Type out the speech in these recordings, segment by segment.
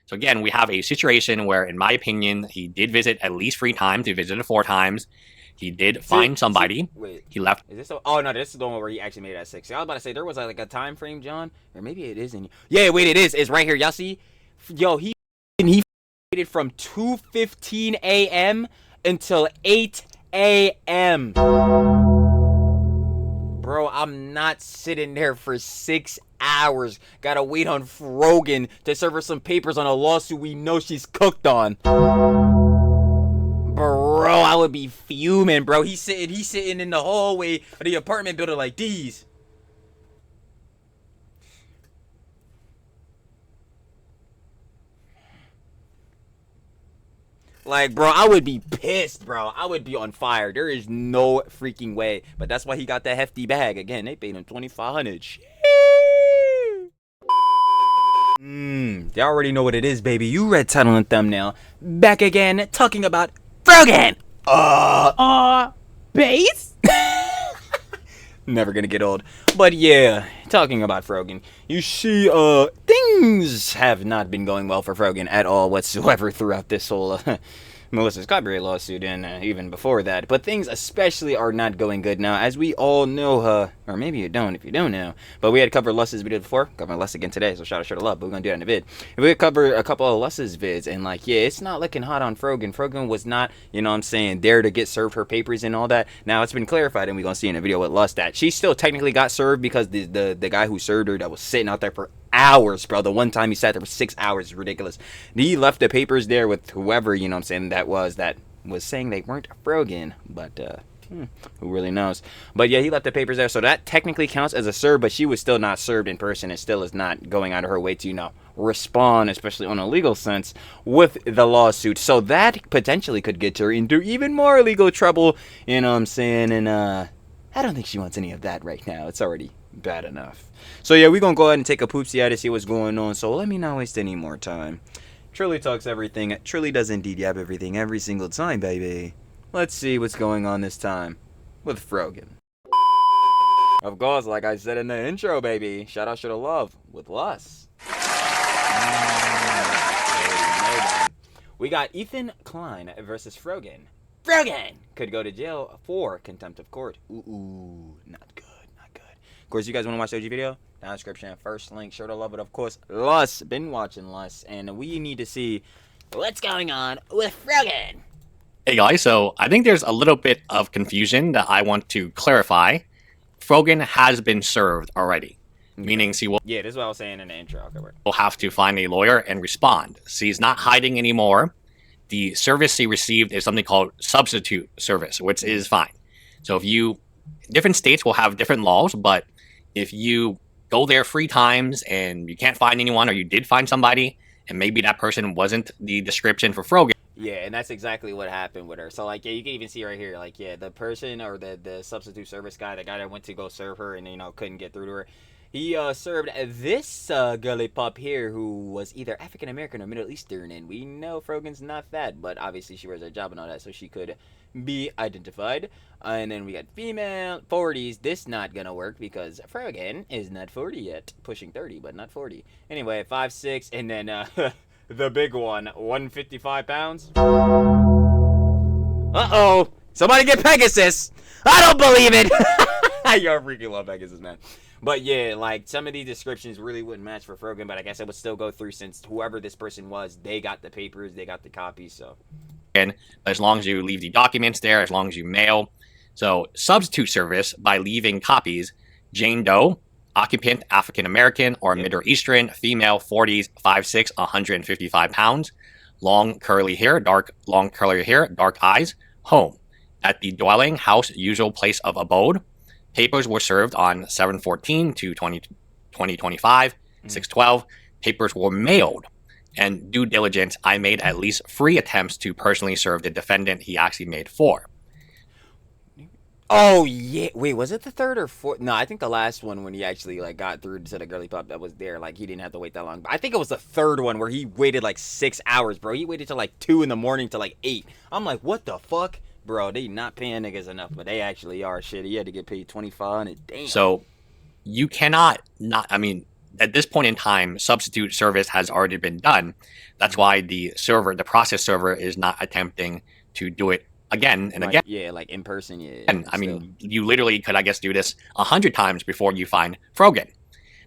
So again, we have a situation where, in my opinion, he did visit at least 3 times. He visited 4 times. He did find somebody. Wait, He left. is this? Oh no, this is the one where he actually made it at 6. I was about to say there was like a time frame, John, or maybe it is in. Yeah, wait, it is. It's right here. Y'all see? Yo, he waited from 2:15 a.m. until 8 a.m. Bro, I'm not sitting there for 6 hours. Gotta wait on Frogan to serve her some papers on a lawsuit we know she's cooked on. Bro, I would be fuming, bro. He's sitting in the hallway of the apartment building like these. Like, bro, I would be pissed, bro. I would be on fire. There is no freaking way. But that's why he got that hefty bag. Again, they paid him $2,500. They already know what it is, baby. You read title and thumbnail. Back again, talking about Frogan. Base? Never gonna get old. But yeah, talking about Frogan. You see, things have not been going well for Frogan at all whatsoever throughout this whole Melissa's copyright lawsuit and even before that. But things especially are not going good now, as we all know, or maybe you don't if you don't know. But we had covered Luss's video before, covering Luss again today, so shout out to love, but we're gonna do that in a vid. And we covered a couple of Luss's vids, and like, yeah, it's not looking hot on Frogan. Frogan was not, you know what I'm saying, there to get served her papers and all that. Now it's been clarified, and we're gonna see in a video with Luss that she still technically got served because the guy who served her that was sitting out there for hours, bro. The one time he sat there for 6 hours is ridiculous. He left the papers there with whoever, you know what I'm saying, that was saying they weren't Frogan, but who really knows. But yeah, he left the papers there, so that technically counts as a serve, but she was still not served in person and still is not going out of her way to, you know, respond, especially on a legal sense, with the lawsuit. So that potentially could get her into even more legal trouble, you know what I'm saying, and I don't think she wants any of that right now. It's already bad enough. So yeah, we're gonna go ahead and take a poopsie out to see what's going on, so let me not waste any more time. Trilly talks everything. Trilly does indeed yap everything every single time, baby. Let's see what's going on this time with Frogan. Of course, like I said in the intro, baby, shout out to the love with Luss. We got Ethan Klein versus Frogan. Frogan could go to jail for contempt of court. Ooh, not good. Of course, you guys want to watch the OG video? Down in the description, first link, sure to love it. Of course, Luss, been watching Luss, and we need to see what's going on with Frogan. Hey guys, so I think there's a little bit of confusion that I want to clarify. Frogan has been served already, meaning she will. Yeah, this is what I was saying in the intro. Okay, will have to find a lawyer and respond. She's not hiding anymore. The service she received is something called substitute service, which is fine. So if you, different states will have different laws, but if you go there 3 times and you can't find anyone, or you did find somebody and maybe that person wasn't the description for Frogan. Yeah, and that's exactly what happened with her. So like, yeah, you can even see right here, like, yeah, the person or the substitute service guy, the guy that went to go serve her and, you know, couldn't get through to her, he served this girly pup here who was either African American or Middle Eastern, and we know Frogan's not that, but obviously she wears a job and all that, so she could be identified. And then we got female 40s. This not gonna work because Frogan is not 40 yet, pushing 30 but not 40. Anyway, 5'6", and then the big one, 155 pounds. Uh-oh, somebody get Pegasus. I don't believe it. Yo, I freaking love Pegasus, man. But yeah, like, some of these descriptions really wouldn't match for Frogan, but I guess it would still go through since whoever this person was, they got the papers, they got the copies, so. As long as you leave the documents there, as long as you mail. So substitute service by leaving copies. Jane Doe, occupant, African American or Middle Eastern, female, 40s, 5'6", 155 pounds, long curly hair, dark eyes, home. At the dwelling, house, usual place of abode. Papers were served on 7/14 to 2025, 6/12. Papers were mailed. And due diligence, I made at least 3 attempts to personally serve the defendant he actually made 4. Oh, yeah. Wait, was it the 3rd or 4th? No, I think the last one when he actually, like, got through to the girly pup that was there, like, he didn't have to wait that long. But I think it was the 3rd one where he waited, like, 6 hours, bro. He waited till, like, 2 in the morning to, like, 8. I'm like, what the fuck? Bro, they not paying niggas enough, but they actually are. Shit, he had to get paid $25. Damn. So, you cannot not, I mean, at this point in time, substitute service has already been done. That's why the process server is not attempting to do it again and again. Yeah, like in person, yeah. And I mean, you literally could, I guess, do this 100 times before you find Frogan.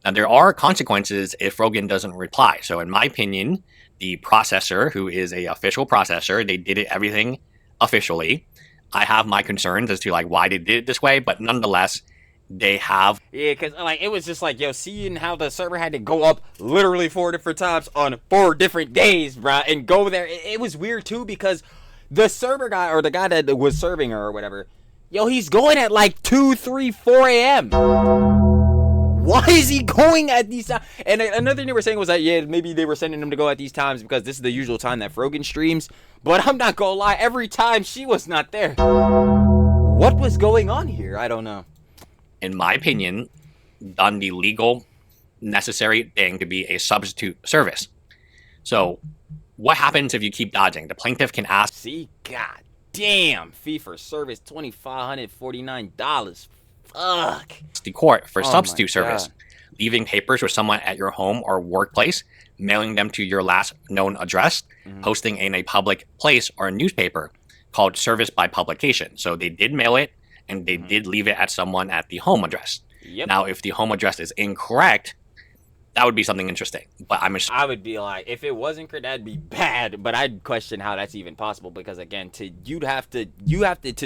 Now, there are consequences if Frogan doesn't reply. So in my opinion, the processor, who is a official processor, they did everything officially. I have my concerns as to like why they did it this way, but nonetheless, they have. Yeah, because like it was just like, yo, seeing how the server had to go up literally 4 different times on 4 different days, bruh, and go there. It was weird too because the server guy or the guy that was serving her or whatever, yo, he's going at like 2, 3, 4 a.m. Why is he going at these times? And another thing they were saying was that, yeah, maybe they were sending him to go at these times because this is the usual time that Frogan streams. But I'm not gonna lie, every time she was not there. What was going on here? I don't know. In my opinion, done the legal necessary thing to be a substitute service. So what happens if you keep dodging? The plaintiff can ask. See, god damn, fee for service $2,549. Fuck. The court for substitute service, leaving papers with someone at your home or workplace, mailing them to your last known address, posting in a public place or a newspaper called service by publication. So they did mail it and they did leave it at someone at the home address. Yep. Now, if the home address is incorrect, that would be something interesting. But I would be like, if it wasn't correct, that'd be bad. But I'd question how that's even possible because again, you have to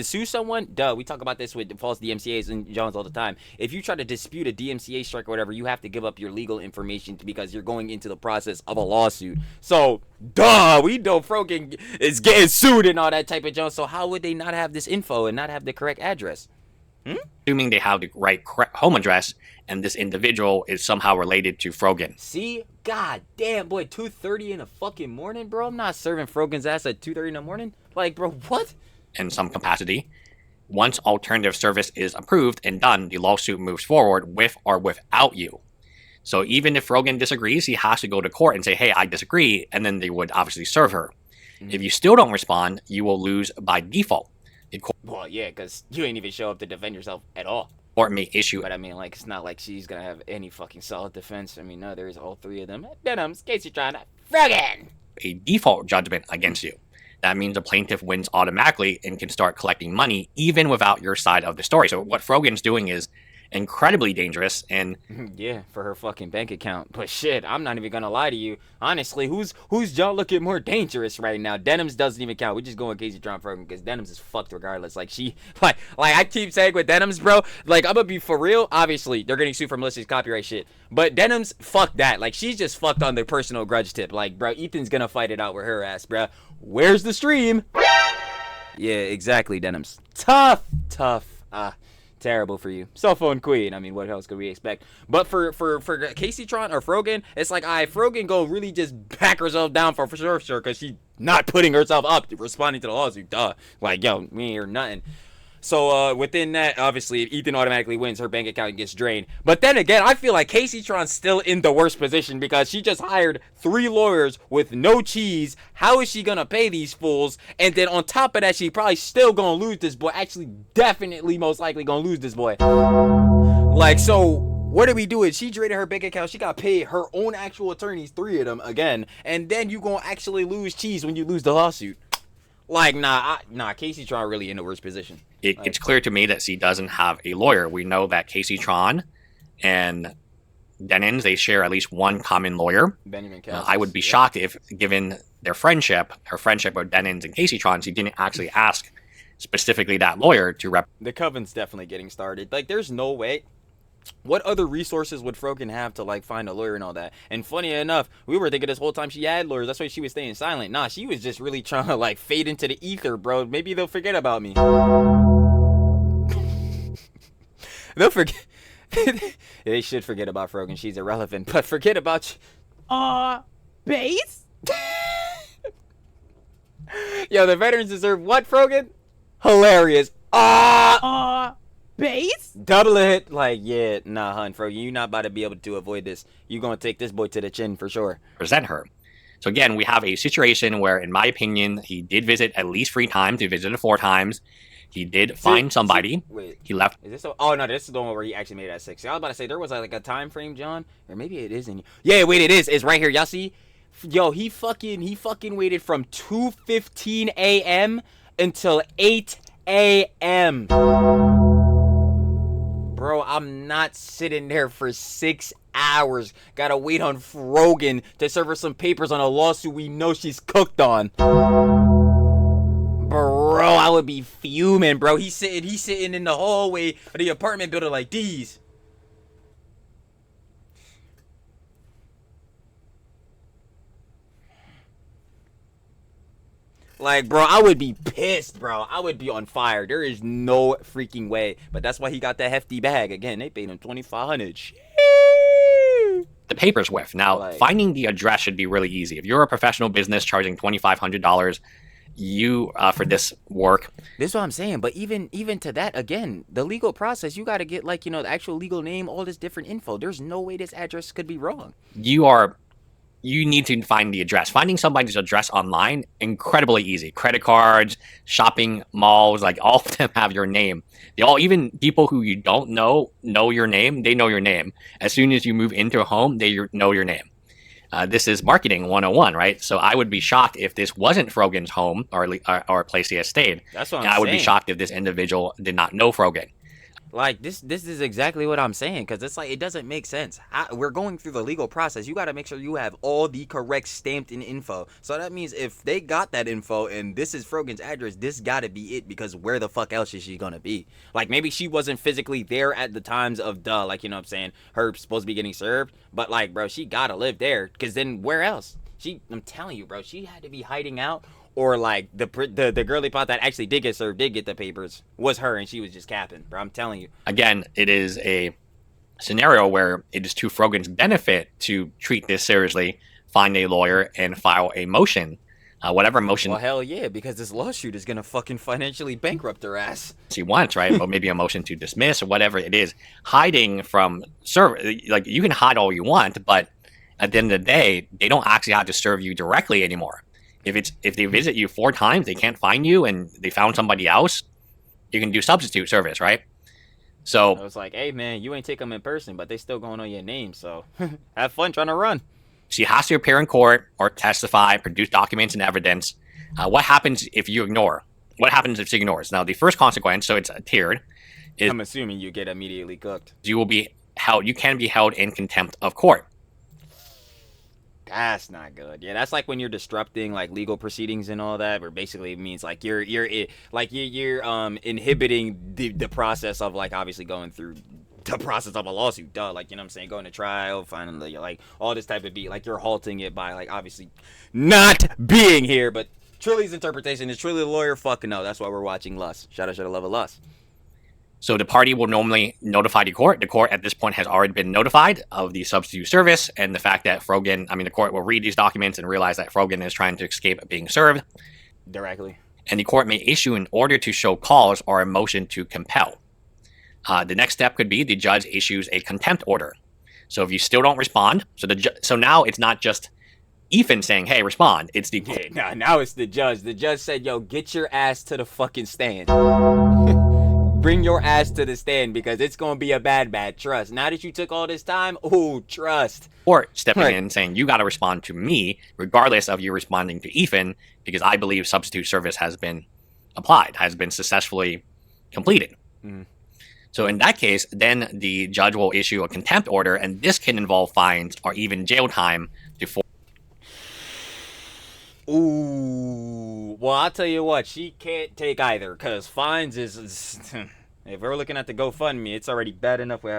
sue someone. Duh, we talk about this with false DMCAs and Jones all the time. If you try to dispute a DMCA strike or whatever, you have to give up your legal information because you're going into the process of a lawsuit. So, duh, we know Frogan is getting sued and all that type of Jones. So how would they not have this info and not have the correct address? Assuming they have the right home address and this individual is somehow related to Frogan. See? God damn, boy, 2:30 in the fucking morning, bro? I'm not serving Frogan's ass at 2:30 in the morning. Like, bro, what? In some capacity. Once alternative service is approved and done, the lawsuit moves forward with or without you. So even if Frogan disagrees, he has to go to court and say, hey, I disagree, and then they would obviously serve her. If you still don't respond, you will lose by default. Well, yeah, because you ain't even show up to defend yourself at all. Court may issue. But I mean, like, it's not like she's gonna have any fucking solid defense. I mean, no, there's all 3 of them. Denims, Casey trying to Frogan A default judgment against you. That means the plaintiff wins automatically and can start collecting money even without your side of the story. So what Frogan's doing is incredibly dangerous and yeah, for her fucking bank account. But shit, I'm not even gonna lie to you. Honestly, who's y'all looking more dangerous right now? Denims doesn't even count. We just going Casey Tron Frogan because Denims is fucked regardless. Like she like I keep saying with Denims, bro, like I'm gonna be for real. Obviously, they're getting sued for malicious copyright shit. But Denims, fuck that. Like she's just fucked on the personal grudge tip. Like, bro, Ethan's gonna fight it out with her ass, bro. Where's the stream? Yeah, exactly, Denims. Tough. Terrible for you. Cell phone queen. I mean, what else could we expect? But for Casey Tron or Frogan, it's like, Frogan go really just back herself down for sure, because she's not putting herself up responding to the lawsuit. Duh. Like, yo, me ain't hear nothing. So within that, obviously, if Ethan automatically wins, her bank account gets drained. But then again, I feel like Casey Tron's still in the worst position because she just hired 3 lawyers with no cheese. How is she gonna pay these fools? And then on top of that, she probably still gonna lose this boy. Actually, definitely, most likely gonna lose this boy. Like, so what are we doing? She drained her bank account. She got paid her own actual attorneys, 3 of them again. And then you gonna actually lose cheese when you lose the lawsuit. Like, nah, Casey Tron really in the worst position. It's clear to me that she doesn't have a lawyer. We know that Casey Tron and Denims, they share at least one common lawyer. Benjamin Cassis, I would be shocked if, given their friendship, her friendship with Denims and Casey Tron, she didn't actually ask specifically that lawyer to rep. The coven's definitely getting started. Like, there's no way. What other resources would Frogan have to, like, find a lawyer and all that? And funny enough, we were thinking this whole time she had lawyers. That's why she was staying silent. Nah, she was just really trying to, like, fade into the ether, bro. Maybe they'll forget about me. They'll forget. They should forget about Frogan. She's irrelevant. But forget about base? Yo, the veterans deserve what, Frogan? Hilarious. Base? Double it. Like, yeah, nah, hun, Frogan, you not about to be able to avoid this. You gonna take this boy to the chin for sure. Present her. So again, we have a situation where, in my opinion, he did visit at least 3 times. He visited 4 times. He did find somebody. Wait, He left. is this? Oh no, this is the one where he actually made it at 6. I was about to say there was like a time frame, John, or maybe it isn't. Yeah, wait, it is. It's right here. Y'all see? Yo, he fucking waited from 2:15 a.m. until 8 a.m. Bro, I'm not sitting there for 6 hours. Gotta wait on Frogan to serve her some papers on a lawsuit we know she's cooked on. Bro, I would be fuming, bro. He's sitting in the hallway of the apartment building like these. Like, bro, I would be pissed, bro. I would be on fire. There is no freaking way. But that's why he got that hefty bag. Again, they paid him $2,500. The papers with. Now, Like, finding the address should be really easy. If you're a professional business charging $2,500, you for this work. this is what I'm saying. But even to that, again, the legal process, you got to get like, the actual legal name, all this different info. There's no way this address could be wrong. You need to find the address. Finding somebody's address online, incredibly easy. Credit cards, shopping malls, like all of them have your name. They all, even people who you don't know your name. They know your name. As soon as you move into a home, they know your name. This is marketing 101, right? So I would be shocked if this wasn't Frogan's home or place he has stayed. That's what I'm and I would saying. be shocked if this individual did not know Frogan. Like, this is exactly what I'm saying, because it's like, it doesn't make sense. We're going through the legal process. You got to make sure you have all the correct stamped in info. So that means if they got that info and this is Frogan's address, this got to be it, because where the fuck else is she going to be? Like, maybe she wasn't physically there at the times of, like, you know what I'm saying, her supposed to be getting served. But, like, bro, she got to live there, because then where else? I'm telling you, bro, she had to be hiding out. Or like the girly pot that actually did get served, did get the papers, was her, and she was just capping, bro. I'm telling you. Again, it is a scenario where it is to Frogan's benefit to treat this seriously, find a lawyer, and file a motion. Whatever motion Well, hell yeah, because this lawsuit is gonna fucking financially bankrupt her ass. she wants, right? Or maybe a motion to dismiss or whatever it is. Hiding from like you can hide all you want, but at the end of the day, they don't actually have to serve you directly anymore. If they visit you 4 times, they can't find you, and they found somebody else, you can do substitute service, right? So I was like, hey man, you ain't take them in person, but they still going on your name, so have fun trying to run. she has to appear in court or testify, produce documents and evidence. What happens if you ignore? What happens if she ignores? Now, the first consequence, so it's tiered, is I'm assuming you get immediately cooked. you will be held. You can be held in contempt of court. That's not good. Yeah, that's like when you're disrupting like legal proceedings and all that, where basically it means like you're inhibiting the process of like obviously going through the process of a lawsuit. Duh, like, you know what I'm saying, going to trial, finally, like all this type of beat, like you're halting it by like obviously not being here. But Trilly's interpretation is Trilly the lawyer. Fucking no, that's why we're watching Lust. Shout out to the love of Lust. So the party will normally notify the court. The court at this point has already been notified of the substitute service and the fact that the court will read these documents and realize that Frogan is trying to escape being served Directly. and the court may issue an order to show cause or a motion to compel. The next step could be the judge issues a contempt order. So if you still don't respond, so now it's not just Ethan saying, hey, respond. It's the Yeah, now it's the judge. The judge said, yo, get your ass to the fucking stand. Bring your ass to the stand because it's going to be a bad trust. Now that you took all this time, trust. Or stepping in saying, you got to respond to me, regardless of you responding to Ethan, because I believe substitute service has been applied, has been successfully completed. Mm. So in that case, then the judge will issue a contempt order, and this can involve fines or even jail time to Ooh, well, I'll tell you what, she can't take either, because fines is if we're looking at the GoFundMe, it's already bad enough we're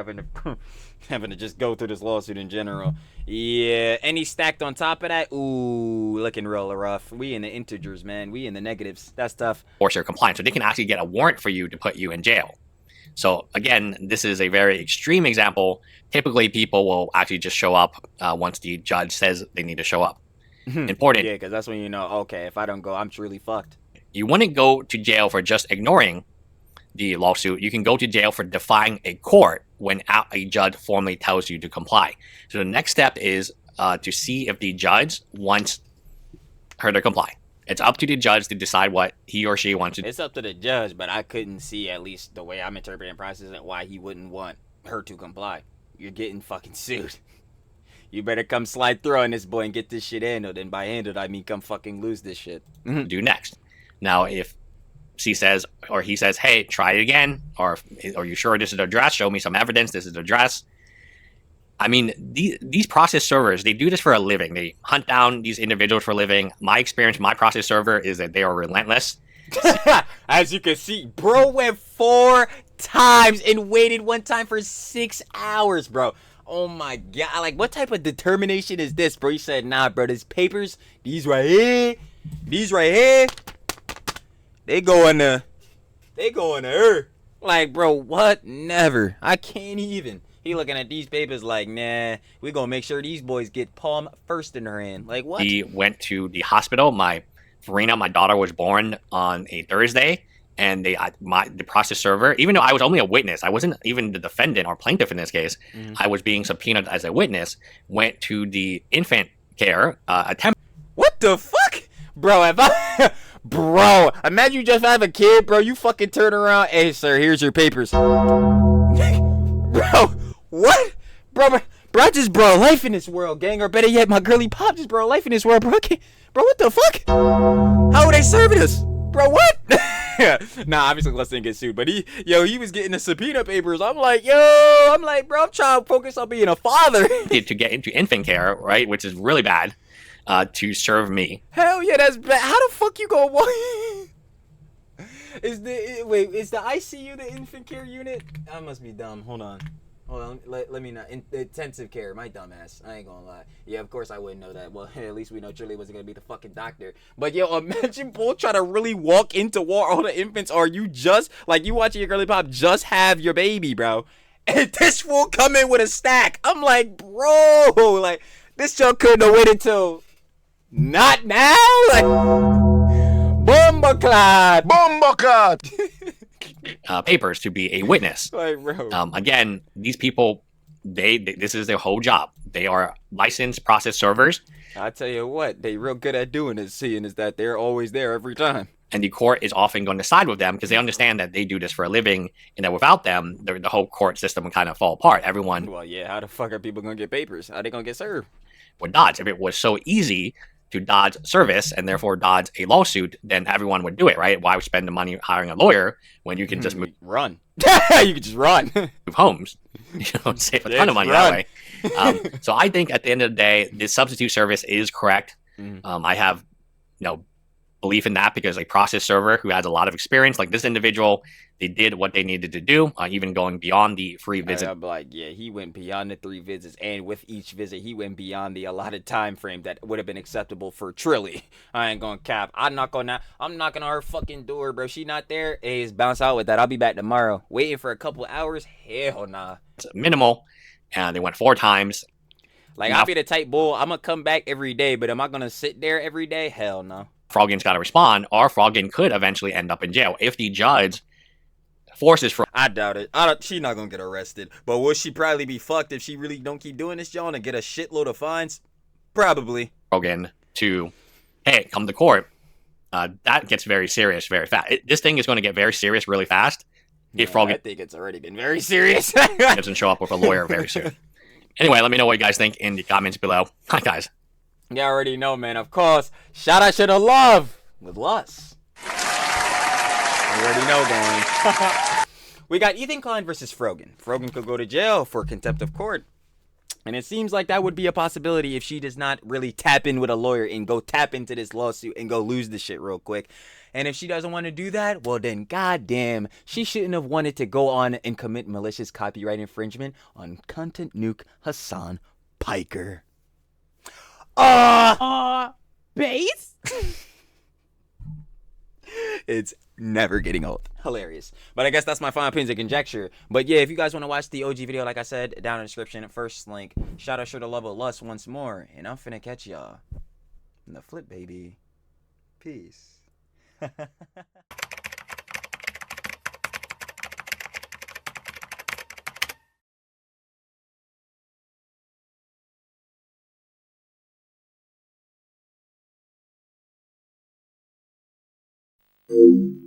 having to just go through this lawsuit in general. Yeah, any stacked on top of that, looking real rough. We in the integers, man. We in the negatives. That's tough. force your compliance. So they can actually get a warrant for you to put you in jail. So again, this is a very extreme example. Typically, people will actually just show up once the judge says they need to show up. Important. Yeah, because that's when you know, okay, if I don't go, I'm truly fucked. You wouldn't go to jail for just ignoring the lawsuit. You can go to jail for defying a court when a judge formally tells you to comply. So the next step is to see if the judge wants her to comply. It's up to the judge to decide what he or she wants to do. It's up to the judge, but I couldn't see, at least the way I'm interpreting processing, why he wouldn't want her to comply. You're getting fucking sued. You better come slide through on this boy and get this shit handled. And by handled, I mean come fucking lose this shit. Do next. Now, if she says or he says, "Hey, try it again," or "Are you sure this is the address? Show me some evidence. This is the address." I mean, these process servers, they do this for a living. They hunt down these individuals for a living. My experience, my process server is that they are relentless. As you can see, bro went 4 times and waited one time for 6 hours, bro. Oh my god, like what type of determination is this, bro? He said, nah, bro, these papers, these right here, they go in her. Like, bro, what? Never. I can't even. He looking at these papers like, nah, we gonna make sure these boys get palm first in their hand. Like, what? He went to the hospital. My daughter, was born on a Thursday, and the process server, even though I was only a witness, I wasn't even the defendant or plaintiff in this case, I was being subpoenaed as a witness, went to the infant care attempt. What the fuck? Bro, if I... Bro, imagine you just have a kid, bro. You fucking turn around. Hey, sir, here's your papers. Bro, what? Bro, I just brought life in this world, gang. Or better yet, my girly pop just brought life in this world, bro. Bro, what the fuck? How are they serving us? Bro, what? Nah, obviously Les didn't get sued, but he was getting the subpoena papers. I'm like, bro, I'm trying to focus on being a father. To get into infant care, right, which is really bad, to serve me. Hell yeah, that's bad. How the fuck you gonna walk? Is the ICU the infant care unit? I must be dumb. Hold on. Let me not. Intensive care. My dumb ass. I ain't gonna lie. Yeah, of course I wouldn't know that. Well, at least we know Trilly wasn't gonna be the fucking doctor. But yo, imagine Bull trying to really walk into where all the infants are. You just, like, you watching your girly pop just have your baby, bro. And this fool come in with a stack. I'm like, bro, like, this junk couldn't have waited until not now? Like, Bombaclad! Papers to be a witness. Like, bro. Again, these people, this is their whole job. They are licensed process servers. I tell you what, they real good at doing it, seeing is that they're always there every time. And the court is often going to side with them because they understand that they do this for a living and that without them, the whole court system would kind of fall apart. Everyone... Well, yeah, how the fuck are people going to get papers? How are they going to get served? Would dodge. If it was so easy to dodge service and therefore dodge a lawsuit, then everyone would do it, right? Why spend the money hiring a lawyer when you can just run? You can just run. Move homes. Save a ton of money that way. So I think at the end of the day, this substitute service is correct. I have belief in that because a process server who has a lot of experience, like this individual, they did what they needed to do, even going beyond the free visit. I'm like, yeah, he went beyond the 3 visits, and with each visit, he went beyond the allotted time frame that would have been acceptable for Trilly. I ain't gonna cap. I'm knocking on her fucking door, bro. She not there. Hey, it's bounce out with that. I'll be back tomorrow. Waiting for a couple hours? Hell nah. It's minimal, and they went 4 times. Like, I'll be the type bull. I'm gonna come back every day, but am I gonna sit there every day? Hell no. Frogan's got to respond, or Frogan could eventually end up in jail if the judge forces Frogan. I doubt it. She's not gonna get arrested, but will she probably be fucked if she really don't keep doing this, John, and get a shitload of fines? Probably. Frogan to, hey, come to court. That gets very serious very fast. This thing is going to get very serious really fast. If Frogan, I think it's already been very serious. Doesn't show up with a lawyer very soon. Anyway, let me know what you guys think in the comments below. Hi, guys. You already know, man. Of course, shout out to the love with Lust. You already know, gang. We got Ethan Klein versus Frogan. Frogan could go to jail for contempt of court. And it seems like that would be a possibility if she does not really tap in with a lawyer and go tap into this lawsuit and go lose the shit real quick. And if she doesn't want to do that, well then, goddamn, she shouldn't have wanted to go on and commit malicious copyright infringement on content nuke Hassan Piker. Base? It's never getting old. Hilarious. But I guess that's my final opinions and conjecture. But yeah, if you guys want to watch the OG video, like I said, down in the description, first link. Shout out to the love of Lust once more. And I'm finna catch y'all in the flip, baby. Peace. Base?